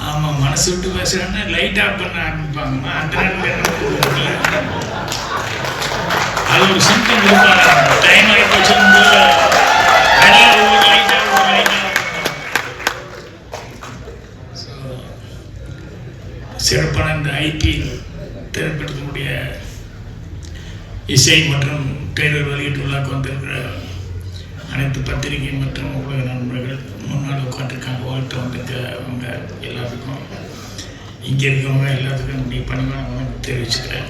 ஆமாம், மனசு விட்டு பேசுகிறாங்கன்னா லைட் ஆஃப் பண்ண ஆரம்பிப்பாங்கம்மா. அந்த நேரத்தில் அது ஒரு சிம்டம் கொடுப்பாங்க. டைம் ஆகி போச்சுன்னு சிறப்பான இந்த ஐபிஎல் திரைப்படத்தினுடைய இசை மற்றும் ட்ரெய்லர் வெளியீட்டு விழாக்கு வந்திருக்கிற அனைத்து பத்திரிகை மற்றும் உலக நண்பர்கள், முன்னாள் உட்காந்துருக்காங்க, வாழ்த்து வந்திருக்க அவங்க எல்லாத்துக்கும், இங்கே இருக்கிறவங்க எல்லாத்துக்கும் என்னுடைய பணிவான வணக்கம் தெரிவிச்சுக்கிறேன்.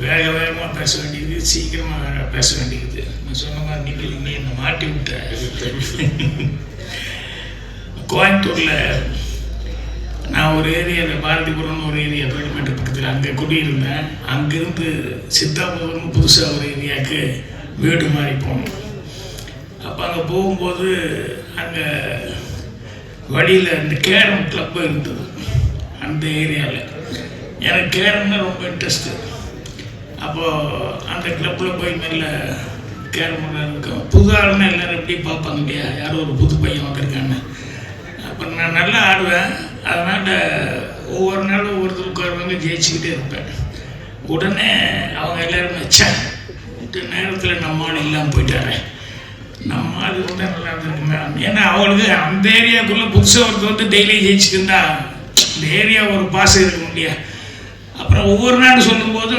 வேகமாக பேச வேண்டியது, சீக்கிரமாக பேச வேண்டியது. நான் சொன்ன மாதிரி நீங்கள் இன்னும் என்னை மாட்டி விட்டேன். கோயம்புத்தூரில் நான் ஒரு ஏரியாவில், பாரதிபுரம்னு ஒரு ஏரியா, வேலுமேட்டு பக்கத்தில் அங்கே குடியிருந்தேன். அங்கேருந்து சித்தாபுரம்னு புதுசாக ஒரு ஏரியாவுக்கு வீடு மாறி போனோம். அப்போ அங்கே போகும்போது அங்கே வழியில் இந்த கேரம் கிளப்பு இருந்தது அந்த ஏரியாவில். எனக்கு கேரம்னா ரொம்ப இன்ட்ரெஸ்ட்டு. அப்போது அந்த கிளப்பில் போய் மேலே கேரம் இருக்கும். புது ஆளுன்னா எல்லோரும் எப்படி பார்ப்பாங்க இல்லையா, யாரும் ஒரு புது பையன் வந்திருக்கான்னு. அப்போ நான் நல்லா ஆடுவேன். அதனால் ஒவ்வொரு நாளும் ஒவ்வொருத்தருக்கு வருவாங்க, ஜெயிச்சுக்கிட்டே இருப்பேன். உடனே அவங்க எல்லோரும் வச்சேன் நேரத்தில் நம்ம ஆள் இல்லாமல் போயிட்டாரு. நம்ம ஆள் கூட நல்லா இருந்திருக்குமே. ஏன்னா அவளுக்கு அந்த ஏரியாவுக்குள்ளே புதுசாக ஒருத்தர் வந்து டெய்லி ஜெயிச்சுட்டு இருந்தா இந்த ஏரியா ஒரு பாசம் இருக்க முடியாது. அப்புறம் ஒவ்வொரு நாள் சொல்லும்போது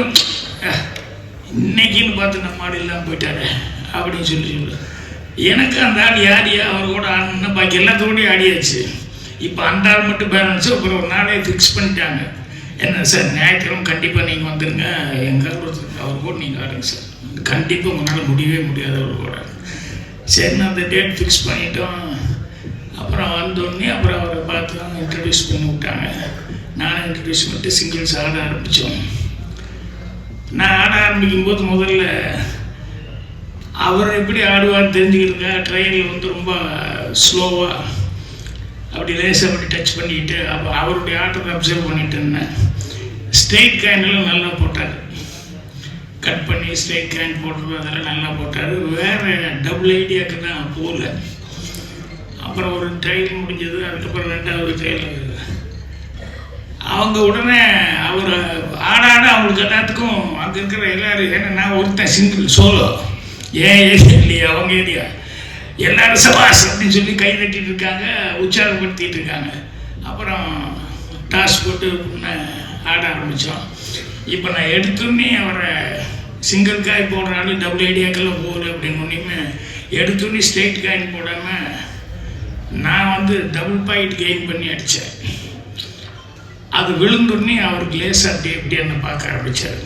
இன்னைக்குன்னு பார்த்து நம்ம ஆள் இல்லாமல் போயிட்டாரு அப்படின்னு சொல்லி எனக்கு அந்த ஆள் யாரியா அவர் கூட ஆடணுன்னா பாக்கி எல்லாத்தோடையும் ஆடியாச்சு. இப்போ அந்த ஆள் மட்டும் பேலன்ஸு. அப்புறம் ஒரு நாளே ஃபிக்ஸ் பண்ணிட்டாங்க. என்ன சார், ஞாயிற்றுக்கிழமை கண்டிப்பாக நீங்கள் வந்துடுங்க, எங்கள் அவர் கூட நீங்கள் ஆடுங்க சார், கண்டிப்பாக உங்களால் முடியவே முடியாது அவர் கூட. சரின்னு அந்த டேட் ஃபிக்ஸ் பண்ணிட்டோம். அப்புறம் வந்தோடனே அப்புறம் அவரை பார்த்து அவங்க இன்ட்ரடியூஸ் பண்ணி விட்டாங்க. நானும் இன்ட்ரடியூஸ் பண்ணிட்டு சிங்கிள்ஸ் ஆட ஆரம்பித்தோம். நான் ஆட ஆரம்பிக்கும் போது முதல்ல அவர் எப்படி ஆடுவார் தெரிஞ்சுக்கிட்டுங்க. ட்ரெயினில் வந்து ரொம்ப ஸ்லோவாக அப்படி லேசாக அப்படி டச் பண்ணிக்கிட்டு அப்போ அவருடைய ஆட்டத்தை அப்சர்வ் பண்ணிட்டு இருந்தேன். ஸ்ட்ரெயிட் காயின்லாம் நல்லா போட்டார், கட் பண்ணி ஸ்ட்ரெயிட் காயின் போடுறது அதெல்லாம் நல்லா போட்டார். வேறு டபுள் ஐடியாவுக்கு தான் போகல. அப்புறம் ஒரு ட்ரையல் முடிஞ்சது. அதுக்கப்புறம் ரெண்டாவது ட்ரையல் அவங்க உடனே அவர் ஆடாட அவங்களுக்கு எல்லாத்துக்கும் அங்கே இருக்கிற எல்லோரும், ஏன்னா நான் ஒருத்தன் சிங்கிள் சோலோ, ஏன் ஏரியா இல்லையா அவங்க ஏரியா, எல்லாரும் சபாஸ் அப்படின்னு சொல்லி கை தட்டிட்டு இருக்காங்க, உற்சாகப்படுத்திட்டு இருக்காங்க. அப்புறம் டாஸ் போட்டு ஆட ஆரம்பித்தோம். இப்போ நான் எடுத்தோன்னே அவரை சிங்கிள் காய் போடுறாரு, டபுள் ஐடியாக்கெல்லாம் போகல அப்படின்னு ஒன்றுமே எடுத்தோன்னே ஸ்ட்ரெயிட் காயின் போடாமல் நான் வந்து டபுள் பாயிண்ட் கெயின் பண்ணி அடித்தேன். அது விழுந்தோடனே அவருக்கு லேசாக அப்படி எப்படி என்ன பார்க்க ஆரம்பித்தார்.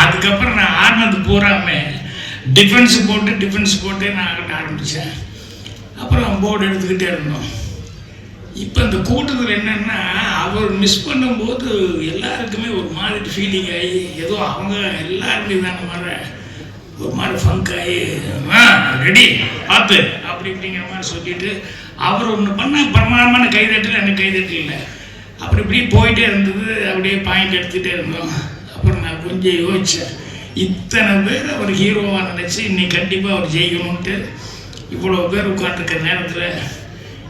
அதுக்கப்புறம் நான் ஆடினது பூராமல் டிஃபென்ஸ் போட்டு நான் ஆட ஆரம்பித்தேன். அப்புறம் போர்டு எடுத்துக்கிட்டே இருந்தோம். இப்போ இந்த கூட்டத்தில் என்னென்னா அவர் மிஸ் பண்ணும்போது எல்லாருக்குமே ஒரு மாதிரி ஃபீலிங் ஆகி, ஏதோ அவங்க எல்லாருமே தான மாதிரி ஒரு மாதிரி ஃபங்க் ஆகி ரெடி பார்த்து அப்படி இப்படிங்கிற மாதிரி சொல்லிட்டு அவர் ஒன்று பண்ண பிரமாதமான கைதட்டல், எனக்கு கைதட்டல் இல்லை. அப்படி இப்படி போயிட்டே இருந்தது. அப்படியே பாயிண்ட் எடுத்துகிட்டே இருந்தோம். அப்புறம் நான் கொஞ்சம் யோசித்தேன், இத்தனை பேர் அவர் ஹீரோவாக நினச்சி இன்னைக்கு கண்டிப்பாக அவர் ஜெயிக்கணும்ன்ட்டு இவ்வளோ பேர் உட்காந்துருக்க நேரத்தில்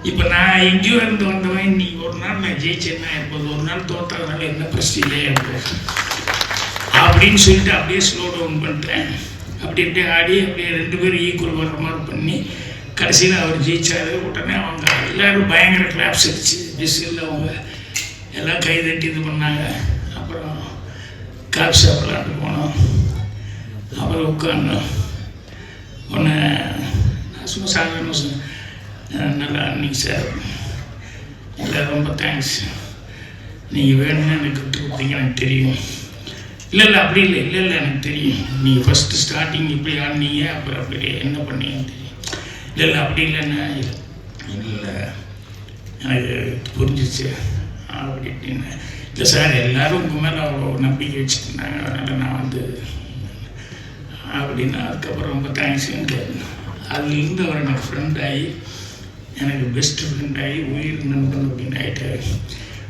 இப்போ நான் எங்கேயோ இருந்து வந்தவன் இன்னைக்கு ஒரு நாள் நான் ஜெயிச்சேன்னா இருப்பது, ஒரு நாள் தோற்றதுனால என்ன பிரச்சனை இருக்கும் அப்படின்னு சொல்லிட்டு அப்படியே ஸ்லோ டவுன் பண்ணிட்டேன். அப்படி அப்படியே ஆடி அப்படியே ரெண்டு பேரும் ஈக்குவல் வர்ற மாதிரி பண்ணி கடைசியில் அவர் ஜெயிச்சார். உடனே அவங்க எல்லோரும் பயங்கர கிளாப்ஸ் அடிச்சு பிஸ்கில் அவங்க எல்லாம் கை தட்டி இது பண்ணாங்க. அப்புறம் காப் சாப்பிடலான்னு போனோம். அப்புறம் உட்காந்தோம். ஒன்று நான் சும்மா சாதாரணமாக சொன்னேன், நல்லா நீங்கள் சார், இல்லை ரொம்ப தேங்க்ஸ், நீங்கள் வேணும்னு எனக்கு விட்டு கொடுத்தீங்க, எனக்கு தெரியும். இல்லை அப்படி இல்லை எனக்கு தெரியும், நீங்கள் ஃபஸ்ட்டு ஸ்டார்டிங் இப்படி ஆடினீங்க, அப்புறம் அப்படி என்ன பண்ணீங்கன்னு தெரியும். இல்லை அப்படி இல்லைன்னா இல்லை எனக்கு புரிஞ்சிச்சு அப்படி இப்படின்னு. இல்லை சார், எல்லோரும் உங்கள் மேலே அவ்வளோ நம்பிக்கை வச்சுருந்தாங்க, அதனால் நான் வந்து அப்படின்னா அதுக்கப்புறம் ரொம்ப தேங்க்ஸுன்னு. அதுலேருந்து அவர் எனக்கு ஃப்ரெண்ட் ஆகி, எனக்கு பெஸ்ட்டு ஃப்ரெண்ட் ஆகி, உயிர் நண்பன் அப்படின்னு ஆகிட்டார்.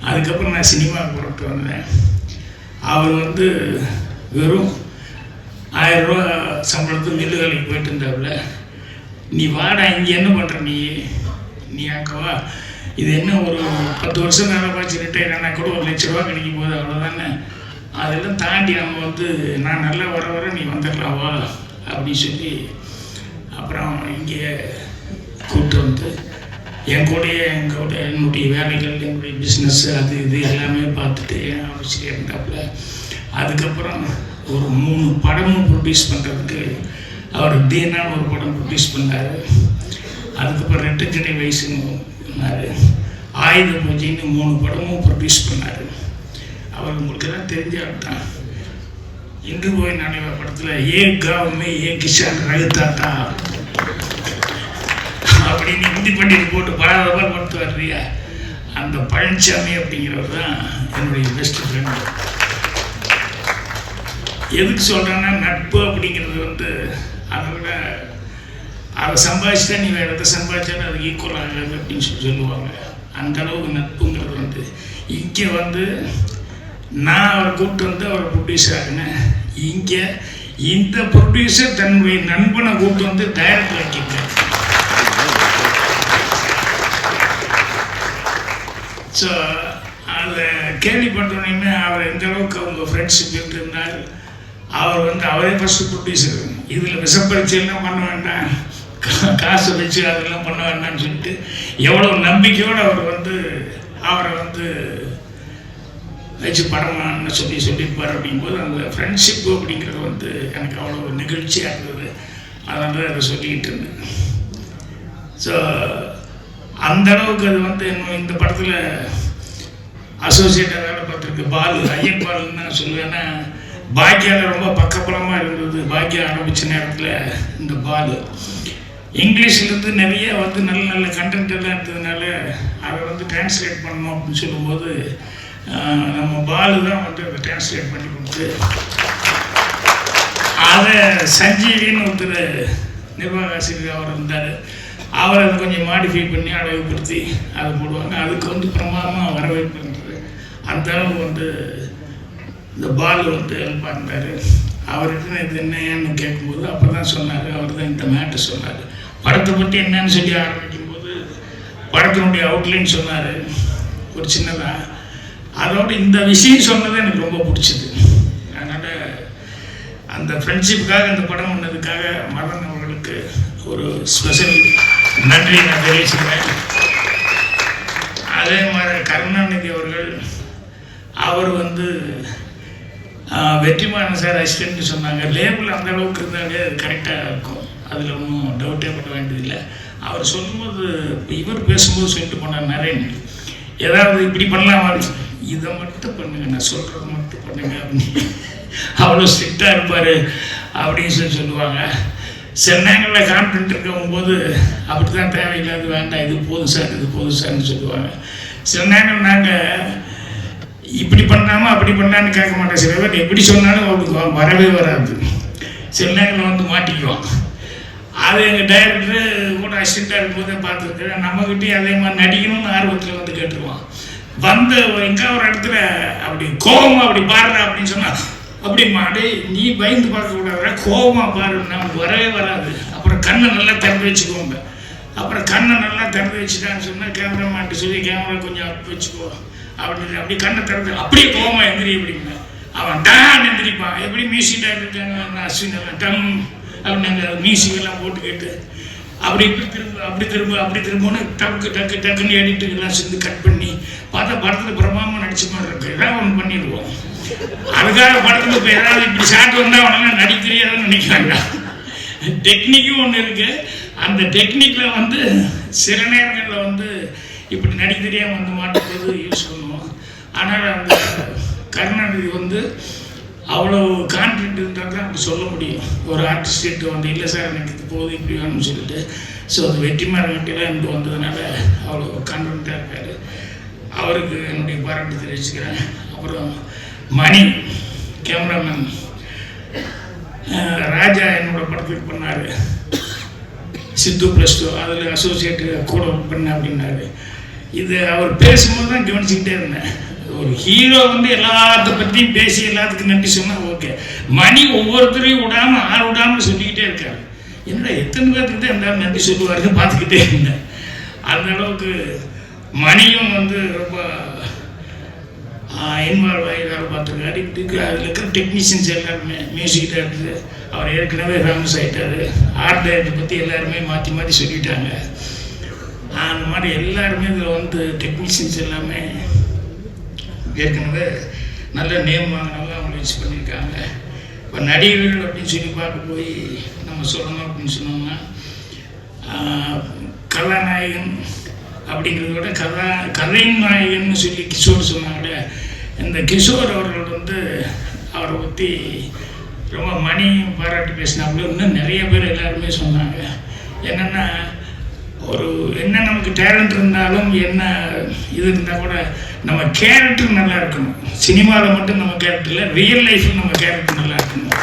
அதுக்கப்புறம் நான் சினிமாவுக்கு புறப்பட்டு வந்தேன். அவர் வந்து வெறும் 1000 ரூபா சம்பளத்துக்கு நெல் வேலைக்கு போயிட்டு இருந்தாப்புல. நீ வாடா, இங்கே என்ன பண்ணுற நீ அக்கவா, இது என்ன ஒரு 10 வருஷம் வேலை பார்த்து ரிட்டையர் ஆனால் கூட 1 லட்ச ரூபா கிடைக்கும் போது அவ்வளோதானே. அதெல்லாம் தாண்டி நம்ம வந்து நான் நல்லா வர நீ வந்துடலாவா அப்படின்னு சொல்லி அப்புறம் இங்கே கூப்பிட்டு வந்து என் கூடயே என்னுடைய வேலைகள், என்னுடைய பிஸ்னஸ், அது இது எல்லாமே பார்த்துட்டு ஆலோசனை இருந்தாப்புல. அதுக்கப்புறம் ஒரு 3 படமும் ப்ரொடியூஸ் பண்ணுறதுக்கு அவர் தீனான்னு ஒரு படம் ப்ரொடியூஸ் பண்ணார். அதுக்கப்புறம் 2 கடை வயசுன்னு பண்ணார். ஆயுத பூஜைன்னு 3 படமும் ப்ரொடியூஸ் பண்ணார். அவர் உங்களுக்கு எல்லாம் தெரிஞ்சால் தான் இன்று போய் நாளைய படத்தில் ஏ காவுமே ஏ கிஷான் ரகுதாத்தா அப்படின்னு ஹிந்தி பண்டிகை போட்டு பல படுத்து வர்றியா, அந்த பழனிசாமி அப்படிங்கிறவர் தான் என்னுடைய பெஸ்ட் ஃப்ரெண்டு. எதுக்கு சொல்கிறேன்னா, நட்பு அப்படிங்கிறது வந்து அதை விட அதை சம்பாதிச்சுட்டா நீ வேறு எதை சம்பாதிச்சாலும் அது ஈக்குவல் ஆகாது அப்படின்னு சொல்லுவாங்க. அந்த அளவுக்கு நட்புங்கிறது வந்து இங்கே வந்து நான் அவரை கூப்பிட்டு வந்து அவரை ப்ரொடியூசர் ஆகினேன். இங்கே இந்த ப்ரொடியூசர் தன்னுடைய நண்பனை கூப்பிட்டு வந்து டைரக்டர் ஆக்கிட்டேன். ஸோ அதை கேள்விப்பட்டோன்னே அவர் எந்த அளவுக்கு அவங்க ஃப்ரெண்ட்ஷிப் இருந்தார். அவர் வந்து அவரே ஃபஸ்ட்டு ப்ரொடியூசர். இதில் விஷப்பரிச்சையெல்லாம் பண்ண வேண்டாம், காசு வச்சு அதெல்லாம் பண்ண வேண்டாம்னு சொல்லிட்டு எவ்வளோ நம்பிக்கையோடு அவரை வந்து வச்சு படமான்னு சொல்லியிருப்பார். அப்படிங்கும்போது அந்த ஃப்ரெண்ட்ஷிப்பு அப்படிங்கிறது வந்து எனக்கு அவ்வளோ நிகழ்ச்சியாக இருந்தது. அதனால அதை சொல்லிக்கிட்டு இருந்தேன். ஸோ அந்த அளவுக்கு அது வந்து இன்னும் இந்த படத்தில் அசோசியேட்டாக வேலை பார்த்துருக்கு பாலு, ஐயன் பாலுன்னு நான் சொல்லுவேன்னா, பாக்கியாவில் ரொம்ப பக்கபலமாக இருந்தது. பாக்கியா ஆரம்பித்த நேரத்தில் இந்த பாலு இங்கிலீஷ்லேருந்து நிறைய வந்து நல்ல நல்ல கண்டென்ட் எல்லாம் இருந்ததுனால அதை வந்து டிரான்ஸ்லேட் பண்ணணும் அப்படின்னு சொல்லும்போது நம்ம பாலு தான் வந்து அதை டிரான்ஸ்லேட் பண்ணி கொடுத்து அதை சஞ்சீவின்னு ஒருத்தர் நிர்வாக ஆசிரியர் அவர் இருந்தார். அவர் அதை கொஞ்சம் மாடிஃபை பண்ணி அழகுபடுத்தி அதை போடுவாங்க. அதுக்கு வந்து பிரமாதமாக வரவேற்பு இருந்தது. அந்த அளவு வந்து இந்த பாலு வந்து ஹெல்ப்பாக இருந்தார். அவருக்கு இது என்னன்னு கேட்கும்போது அப்போ தான் சொன்னார், அவர் தான் இந்த மேட்டை சொன்னார். படத்தை பற்றி என்னன்னு சொல்லி ஆரம்பிக்கும்போது படத்தினுடைய அவுட்லைன் சொன்னார் ஒரு சின்னதாக. அதோடு இந்த விஷயம் சொன்னது எனக்கு ரொம்ப பிடிச்சிது. அதனால் அந்த ஃப்ரெண்ட்ஷிப்புக்காக இந்த படம் பண்ணதுக்காக மதன் அவர்களுக்கு ஒரு ஸ்பெஷல் நன்றி நான் தெரிவிச்சுக்கிறேன். அதே மாதிரி கருணாநிதி அவர்கள், அவர் வந்து வெற்றிமாறன் சார் அசிஸ்டன்ட்னு சொன்னாங்க. லேபிள் அந்த அளவுக்கு இருந்தாலே அது கரெக்டாக இருக்கும், அதில் ஒன்றும் டவுட்டே பண்ண வேண்டியதில்லை. அவர் சொல்லும்போது இவர் பேசும்போது சொல்லிட்டு போனார் நரேன், ஏதாவது இப்படி பண்ணலாமா, இதை மட்டும் பண்ணுங்க, நான் சொல்கிறது மட்டும் பண்ணுங்க அப்படின்னு அவ்வளோ ஸ்ட்ரிக்டாக இருப்பார் அப்படின்னு சொல்லுவாங்க. சில நேரங்களில் கான்ஃபிடென்ட் இருக்கும்போது அப்படி தான் தேவையில்லாது வேண்டாம், இது போதும் சார், இது போதும் சார்னு சொல்லுவாங்க. சில நேரங்கள் நாங்கள் இப்படி பண்ணாமல் அப்படி பண்ணான்னு கேட்க மாட்டோம். சில பேர் எப்படி சொன்னாலும் அவருக்கு வரவே வராது. சில நேரங்களில் வந்து மாட்டிக்குவோம். அது எங்கள் டைரக்டரு கூட அசிஸ்டண்ட்டாக இருக்கும்போதே பார்த்துருக்கேன். நம்மக்கிட்டே அதே மாதிரி நடிக்கணும்னு ஆர்வத்தில் வந்து கேட்டுருவோம். வந்து எங்கே ஒரு இடத்துல அப்படி கோபமாக அப்படி பாருடா அப்படின்னு சொன்னால், அப்படிமா அடே நீ பயந்து பார்க்கக்கூடாது, கோபமாக பாருன்னா நமக்கு வரவே வராது. அப்புறம் கண்ணை நல்லா திறந்து வச்சுக்கோங்க. அப்புறம் கண்ணை நல்லா திறந்து வச்சுட்டான்னு சொன்னால் கேமராமேன்ட்டு சொல்லி கேமரா கொஞ்சம் அப்படி வச்சுக்கோ அப்படின்னு அப்படி கண்ணை திறந்து அப்படியே கோபமாக எந்திரி அப்படிங்க. அவன் டான் எந்திரிப்பான். எப்படி மியூசிக் டைரக்டர் அஸ்வின் எல்லாம் டம் அப்படின்னு அந்த மியூசிக் எல்லாம் போட்டு கேட்டு அப்படி இப்படி திரும்புன்னு டக்குன்னு எடிட்டுக்கெல்லாம் சேர்ந்து கட் பண்ணி பார்த்தா படத்தில் பிரமாமல் நடிச்ச மாதிரி இருக்கு. ஏதாவது ஒன்று பண்ணிடுவோம். அதுக்காக படத்தில் இப்போ ஏதாவது இப்படி ஷாட் வந்தால் அவனெல்லாம் நடிக்க தெரியாதுன்னு நினைக்கிறாங்க. டெக்னிக்கும் ஒன்று இருக்குது. அந்த டெக்னிக்கில் வந்து சில நேரங்களில் வந்து இப்படி நடிக்க தெரியாமல் வந்து மாட்டும்போது யூஸ் பண்ணுவோம். ஆனால் அந்த கருணாநிதி வந்து அவ்வளோ கான்ஃபிடென்ட் இருந்தால் தான் அப்படி சொல்ல முடியும். ஒரு ஆர்டிஸ்ட்டு வந்து இல்லை சார் எனக்கு இது போகுது இப்படி வேணும்னு சொல்லிட்டு. ஸோ அது வெற்றிமாறன்கிட்டலாம் எனக்கு வந்ததுனால அவ்வளோ கான்ஃபிடென்ட்டாக இருக்கார். அவருக்கு என்னுடைய பாராட்டு தெரிவிச்சுக்கிறேன். அப்புறம் மணி கேமராமேன் ராஜா என்னோட படத்துக்கு பண்ணார். சித்து +2 அதில் அசோசியேட்டு கூட ஒர்க் பண்ண அப்படின்னாரு. இது அவர் பேசும்போது தான் கவனிச்சுக்கிட்டே இருந்தேன். ஒரு ஹீரோ வந்து எல்லாத்த பற்றியும் பேசி எல்லாத்துக்கும் நன்றி சொன்னால் ஓகே. மணி ஒவ்வொருத்தரையும் விடாமல் சொல்லிக்கிட்டே இருக்காரு. என்னடா எத்தனை பேர்த்துக்கிட்டே இருந்தாலும் நன்றி சொல்லுவாருன்னு பார்த்துக்கிட்டே இருந்தேன். அந்த அளவுக்கு மணியும் வந்து ரொம்ப இன்வால்வ் ஆகி வேலை பார்த்துருக்காரு. இதுக்கு அதில் இருக்கிற டெக்னீஷியன்ஸ் எல்லாருமே, மியூசிக் டைரக்டர் அவர் ஏற்கனவே ஃபேமஸ் ஆகிட்டார். ஆர்ட் டைரக்டர் பற்றி எல்லாருமே மாற்றி மாற்றி சொல்லிட்டாங்க. அந்த மாதிரி எல்லாருமே இதில் வந்து டெக்னீஷியன்ஸ் எல்லாமே ஏற்கனவே நல்ல நேம் வாங்கினாலும் அவங்க யூஸ் பண்ணியிருக்காங்க. இப்போ நடிகர்கள் அப்படின்னு சொல்லி பார்க்க போய் நம்ம சொல்லணும் அப்படின்னு சொன்னோம்னா கதாநாயகன் அப்படிங்கிறத விட கதையின் நாயகன்னு சொல்லி கிஷோர் சொன்னாங்க. இந்த கிஷோர் அவர்கள் வந்து அவரை பற்றி ரொம்ப மணி பாராட்டி பேசினாப்புல இன்னும் நிறைய பேர் எல்லாருமே சொன்னாங்க. என்னென்னா என்ன நமக்கு டேலண்ட் இருந்தாலும் என்ன இது இருந்தால் கூட நம்ம கேரக்டர் நல்லா இருக்கணும். சினிமாவில் மட்டும் நம்ம கேரக்டர் இல்லை, ரியல் லைஃப்பில் நம்ம கேரக்டர் நல்லா இருக்கணும்.